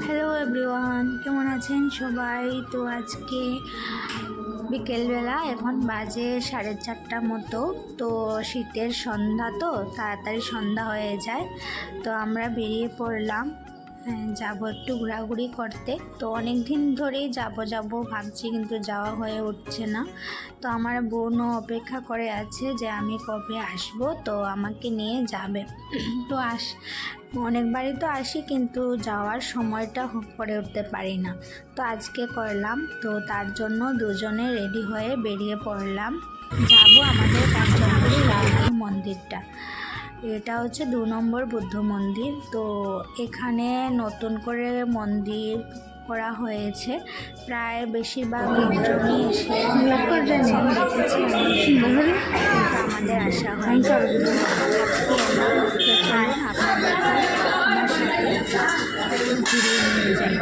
Hello everyone, কেমন আছেন সবাই? তো আজকে বিকেলবেলা, এখন বাজে 4:30 মতো। তো শীতের সন্ধ্যা, তো তাড়াতাড়ি সন্ধ্যা হয়ে যায়। তো আমরা বেরিয়ে পড়লাম, যাবো একটু ঘোরাঘুরি করতে। তো অনেক দিন ধরেই যাব ভাবছি, কিন্তু যাওয়া হয়ে উঠছে না। তো আমার বোনও অপেক্ষা করে আছে যে আমি কবে আসবো, তো আমাকে নিয়ে যাবে। তো অনেকবারই তো আসি, কিন্তু যাওয়ার সময়টা করে উঠতে পারি না। তো আজকে করলাম, তো তার জন্য দুজনে রেডি হয়ে বেরিয়ে পড়লাম। যাব আমাদের কাঞ্চনপুরি লালপুর মন্দিরটা। এটা হচ্ছে 2 নম্বর বুদ্ধ মন্দির। তো এখানে নতুন করে মন্দির করা হয়েছে, প্রায় বেশিরভাগ লোকজনই এসে দেখেছি। আমাদের আসা হয়। আজকে এলাম, তো চলুন আপনাদেরকে আমার সাথে ঘুরিয়ে নিয়ে যাই।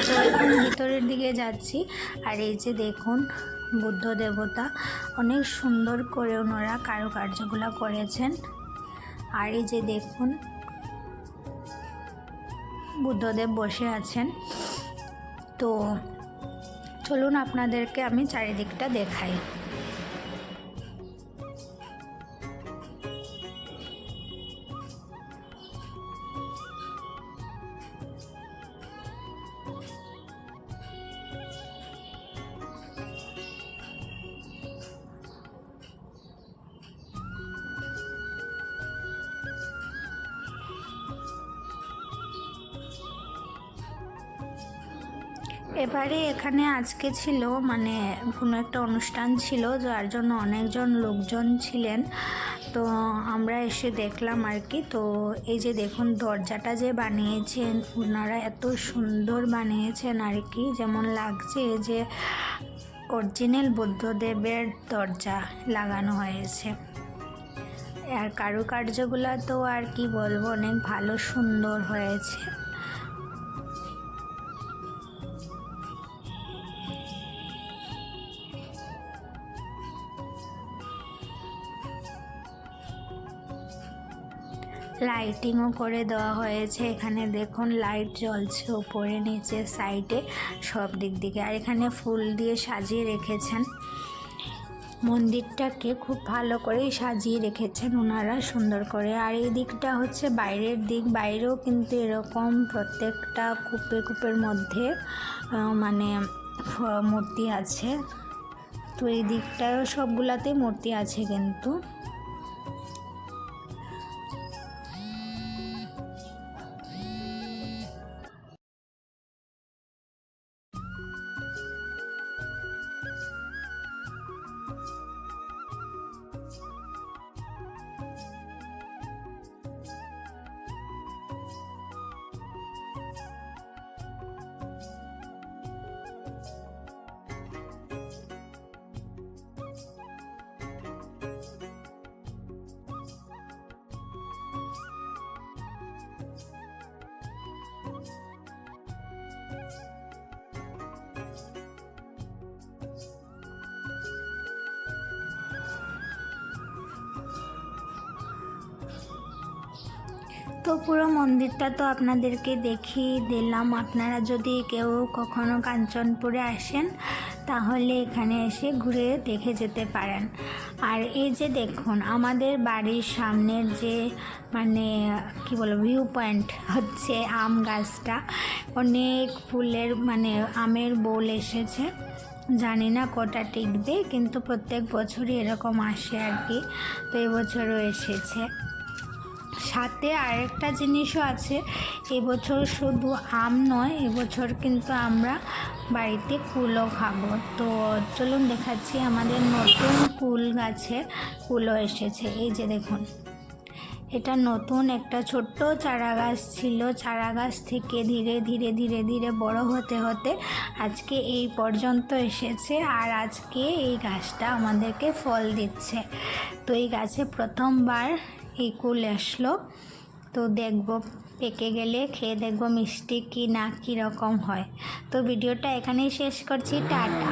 তো এখন ভিতরের দিকে যাচ্ছি, আর এই যে দেখুন বুদ্ধ দেবতা, অনেক সুন্দর করে ওনারা কারুকার্যগুলো করেছেন। আর এই যে দেখুন বুদ্ধদেব বসে আছেন। তো চলুন আপনাদেরকে আমি চারিদিকটা দেখাই। এবারে এখানে আজকে ছিল মানে কোনো একটা অনুষ্ঠান ছিল, যার জন্য অনেকজন লোকজন ছিলেন। তো আমরা এসে দেখলাম আর কি। তো এই যে দেখুন দরজাটা যে বানিয়েছেন ওনারা, এত সুন্দর বানিয়েছেন আর কি, যেমন লাগছে যে অরিজিনাল বুদ্ধদেবের দরজা লাগানো হয়েছে। আর কারুকার্যগুলো তো আর কি বলবো, অনেক ভালো সুন্দর হয়েছে। লাইটিংও করে দেওয়া হয়েছে। এখানে দেখুন লাইট জ্বলছে উপরে, নিচে, সাইডে, সব দিক দিকে। আর এখানে ফুল দিয়ে সাজিয়ে রেখেছেন মন্দিরটাকে, খুব ভালো করেই সাজিয়ে রেখেছেন ওনারা সুন্দর করে। আর এই দিকটা হচ্ছে বাইরের দিক, বাইরেও কিন্তু এরকম প্রত্যেকটা কূপের মধ্যে মানে মূর্তি আছে। তো এই দিকটায়ও সবগুলাতেই মূর্তি আছে কিন্তু। তো পুরো মন্দিরটা তো আপনাদেরকে দেখিয়ে দিলাম। আপনারা যদি কেউ কখনো কাঞ্চনপুরে আসেন তাহলে এখানে এসে ঘুরে দেখে যেতে পারেন। আর এই যে দেখুন আমাদের বাড়ির সামনের যে মানে কি বলবো ভিউ পয়েন্ট হচ্ছে আম গাছটা, অনেক ফুলের মানে আমের বোল এসেছে। জানি না কটা টিকবে, কিন্তু প্রত্যেক বছরই এরকম আসে আর কি। তো এবছরও এসেছে। সাথে আরেকটা জিনিসও আছে, এবছর শুধু আম নয়, এবছর কিন্তু আমরা বাড়িতে কুলও খাবো। তো চলুন দেখাচ্ছি, আমাদের নতুন কুল গাছে কুলও এসেছে। এই যে দেখুন, এটা নতুন একটা ছোট্ট চারা গাছ ছিল। চারা গাছ থেকে ধীরে ধীরে ধীরে ধীরে বড় হতে হতে আজকে এই পর্যন্ত এসেছে। আর আজকে এই গাছটা আমাদেরকে ফল দিচ্ছে। তো এই গাছে প্রথমবার এই কুল আসলো। তো দেখবো পেকে গেলে খেয়ে দেখবো মিষ্টি কি না, কীরকম হয়। তো ভিডিওটা এখানেই শেষ করছি। টাটা।